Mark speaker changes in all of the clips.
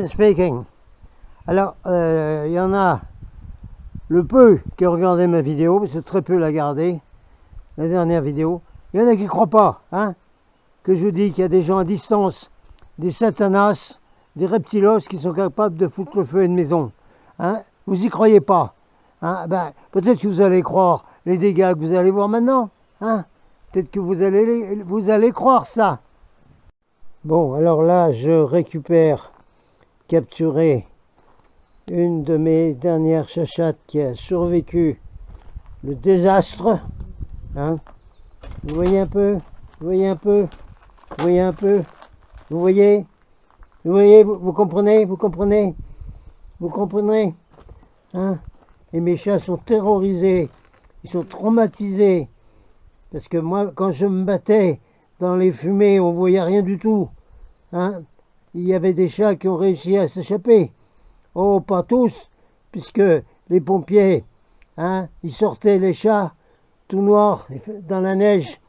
Speaker 1: Speaking. Alors, il y en a le peu qui ont regardé ma vidéo, parce que très peu l'a gardé, la dernière vidéo. Il y en a qui ne croient pas, hein, que je vous dis qu'il y a des gens à distance, des satanas, des reptilos qui sont capables de foutre le feu à une maison. Hein. Vous y croyez pas. Hein. Ben, peut-être que vous allez croire les dégâts que vous allez voir maintenant. Hein. Peut-être que vous allez croire ça. Bon, alors là, je récupère capturé une de mes dernières chachates qui a survécu le désastre. Hein. Vous voyez un peu, vous voyez un peu, vous voyez un peu, vous voyez, vous comprenez, vous comprenez, vous comprenez, hein. Et mes chats sont terrorisés, ils sont traumatisés, parce que moi, quand je me battais dans les fumées, on voyait rien du tout, hein. Il y avait des chats qui ont réussi à s'échapper. Oh, pas tous, puisque les pompiers, hein, ils sortaient les chats tout noirs dans la neige.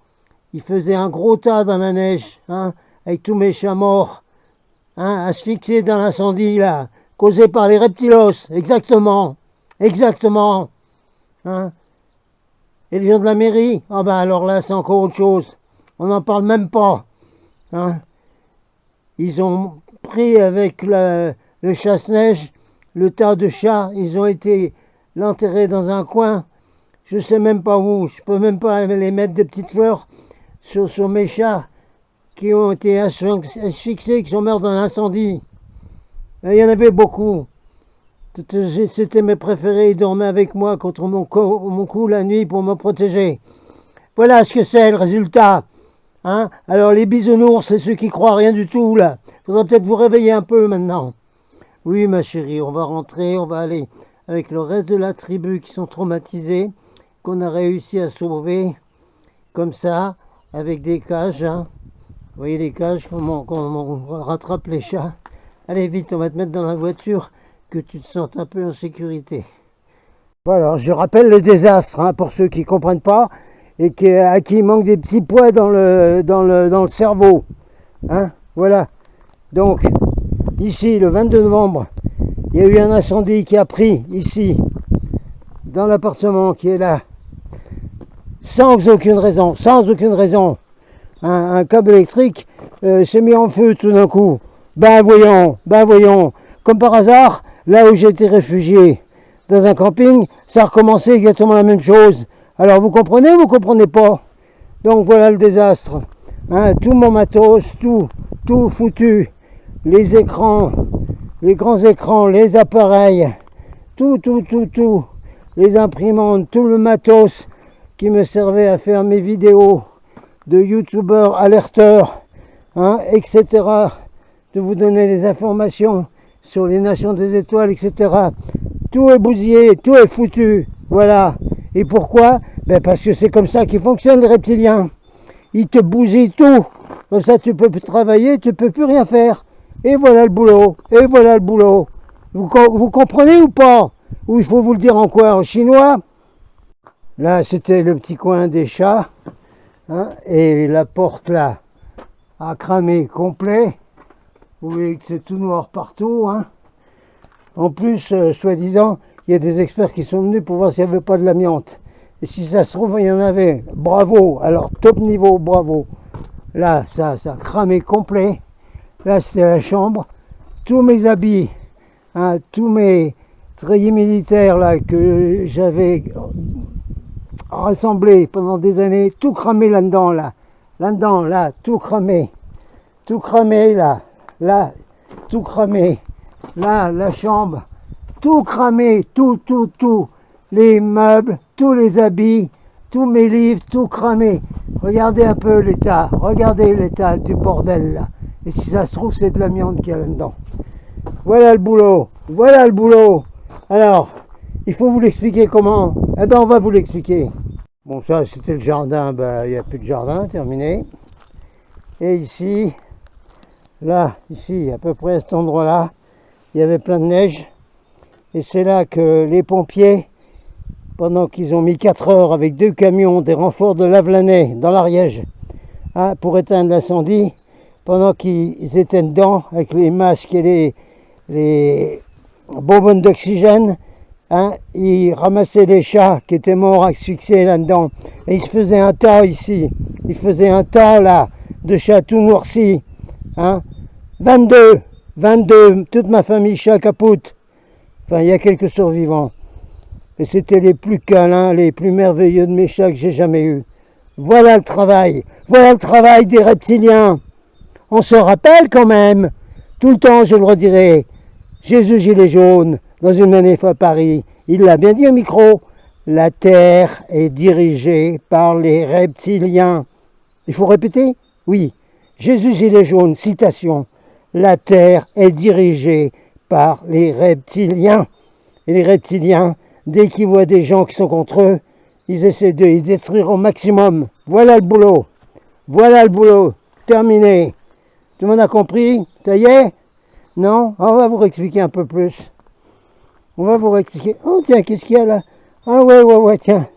Speaker 1: Ils faisaient un gros tas dans la neige, hein, avec tous mes chats morts, hein, asphyxiés dans l'incendie, là, causé par les reptilos. Exactement, exactement. Hein. Et les gens de la mairie, ah ben alors là, c'est encore autre chose. On n'en parle même pas. Hein. Ils ont pris avec le chasse-neige le tas de chats, ils ont été l'enterrer dans un coin, je sais même pas où, je peux même pas les mettre des petites fleurs sur mes chats qui ont été asphyxiés, qui sont morts dans l'incendie. Il y en avait beaucoup. C'était mes préférés, ils dormaient avec moi contre mon cou la nuit pour me protéger. Voilà ce que c'est le résultat. Hein. Alors les bisounours, c'est ceux qui croient rien du tout là. Faudra peut-être vous réveiller un peu maintenant. Oui ma chérie, on va rentrer, on va aller avec le reste de la tribu qui sont traumatisés, qu'on a réussi à sauver, comme ça, avec des cages. Hein. Vous voyez les cages, comment on rattrape les chats. Allez vite, on va te mettre dans la voiture, que tu te sentes un peu en sécurité. Voilà, je rappelle le désastre, hein, pour ceux qui ne comprennent pas. Et à qui il manque des petits poids dans le cerveau. Hein, voilà. Donc, ici, le 22 novembre, il y a eu un incendie qui a pris, ici, dans l'appartement qui est là, sans aucune raison, Un câble électrique s'est mis en feu tout d'un coup. Ben voyons, comme par hasard, là où j'étais réfugié, dans un camping, ça a recommencé exactement la même chose. Alors vous comprenez ou vous comprenez pas? Donc voilà le désastre. Hein, tout mon matos, tout foutu. Les écrans, les grands écrans, les appareils, tout. Les imprimantes, tout le matos qui me servait à faire mes vidéos de youtubeur alerteur, hein, etc. De vous donner les informations sur les nations des étoiles, etc. Tout est bousillé, tout est foutu. Voilà. Et pourquoi? Ben parce que c'est comme ça qu'ils fonctionnent les reptiliens. Ils te bousillent tout. Comme ça tu peux plus travailler, tu peux plus rien faire. Et voilà le boulot. Vous comprenez ou pas? Ou il faut vous le dire en quoi? En chinois? Là c'était le petit coin des chats. Hein, et la porte là a cramé complet. Vous voyez que c'est tout noir partout. Hein. En plus, soi-disant, il y a des experts qui sont venus pour voir s'il n'y avait pas de l'amiante. Et si ça se trouve, il y en avait. Bravo. Alors, top niveau, bravo. Là, ça a cramé complet. Là, c'était la chambre. Tous mes habits, hein, tous mes treillis militaires là, que j'avais rassemblés pendant des années, tout cramé là-dedans, là. Là-dedans, là, tout cramé. Tout cramé, là. Là, tout cramé. Là, la chambre. Tout cramé, tout. Les meubles, tous les habits, tous mes livres, tout cramé. Regardez un peu l'état du bordel là. Et si ça se trouve, c'est de l'amiante qu'il y a là-dedans. Voilà le boulot. Alors, il faut vous l'expliquer comment? Eh ben, on va vous l'expliquer. Bon, ça, c'était le jardin. Ben, il n'y a plus de jardin, terminé. Et ici, là, ici, à peu près à cet endroit-là, il y avait plein de neige. Et c'est là que les pompiers, pendant qu'ils ont mis 4 heures avec 2 camions, des renforts de Lavelanet dans l'Ariège, pour éteindre l'incendie, pendant qu'ils étaient dedans avec les masques et les bonbonnes d'oxygène. Hein, il ramassait les chats qui étaient morts asphyxiés là-dedans. Et il se faisait un tas ici. Il faisait un tas là, de chats tout noircis. Hein. 22, toute ma famille chat capoute. Enfin, il y a quelques survivants. Et c'était les plus câlins, les plus merveilleux de mes chats que j'ai jamais eus. Voilà le travail des reptiliens. On se rappelle quand même, tout le temps je le redirai, Jésus gilet jaune, dans une manif à Paris, il l'a bien dit au micro, la Terre est dirigée par les reptiliens. Il faut répéter? Oui. Jésus gilet jaune, citation, la Terre est dirigée par les reptiliens. Et les reptiliens, dès qu'ils voient des gens qui sont contre eux, ils essaient de les détruire au maximum. Voilà le boulot. Voilà le boulot. Terminé. Tout le monde a compris? Ça y est? Non? On va vous réexpliquer un peu plus. On va vous réexpliquer. Oh tiens, qu'est-ce qu'il y a là? Ah ouais, tiens.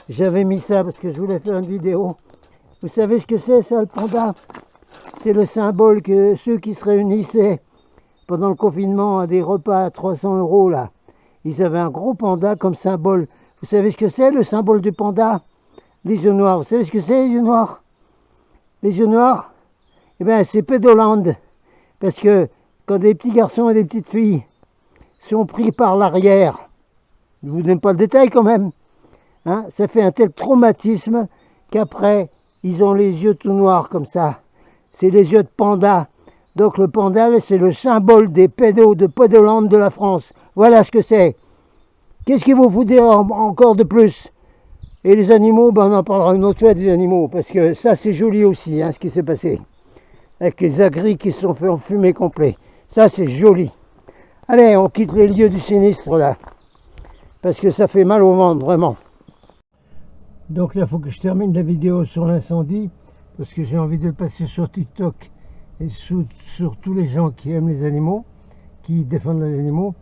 Speaker 1: J'avais mis ça parce que je voulais faire une vidéo. Vous savez ce que c'est ça, le panda? C'est le symbole que ceux qui se réunissaient pendant le confinement à des repas à 300 € là. Ils avaient un gros panda comme symbole. Vous savez ce que c'est le symbole du panda? Les yeux noirs. Vous savez ce que c'est les yeux noirs? Les yeux noirs? Eh bien c'est Pédoland. Parce que quand des petits garçons et des petites filles sont pris par l'arrière, je ne vous donne pas le détail quand même, hein, ça fait un tel traumatisme qu'après ils ont les yeux tout noirs comme ça. C'est les yeux de panda. Donc le panda, c'est le symbole des pédos de Pédoland de la France. Voilà ce que c'est. Qu'est-ce qu'il vous dire encore de plus? Et les animaux, ben on en parlera une autre fois des animaux, parce que ça c'est joli aussi, hein, ce qui s'est passé. Avec les agris qui se sont fait enfumer complet. Ça c'est joli. Allez, on quitte les lieux du sinistre là. Parce que ça fait mal au ventre, vraiment. Donc là, il faut que je termine la vidéo sur l'incendie, parce que j'ai envie de le passer sur TikTok et sur tous les gens qui aiment les animaux, qui défendent les animaux.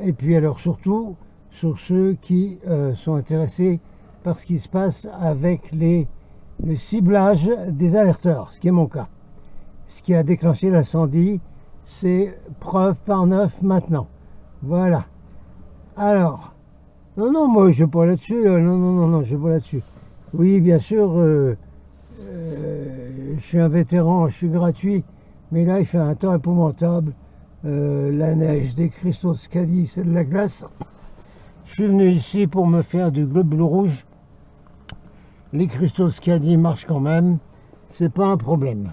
Speaker 1: Et puis alors surtout, sur ceux qui sont intéressés par ce qui se passe avec le ciblage des alerteurs, ce qui est mon cas. Ce qui a déclenché l'incendie, c'est preuve par 9 maintenant. Voilà. Alors, non, moi je ne vais pas là-dessus. Non, je ne vais pas là-dessus. Oui, bien sûr, je suis un vétéran, je suis gratuit, mais là il fait un temps épouvantable. La neige, des cristaux de Scadi, c'est de la glace. Je suis venu ici pour me faire du globule rouge. Les cristaux de Scadi marchent quand même, c'est pas un problème.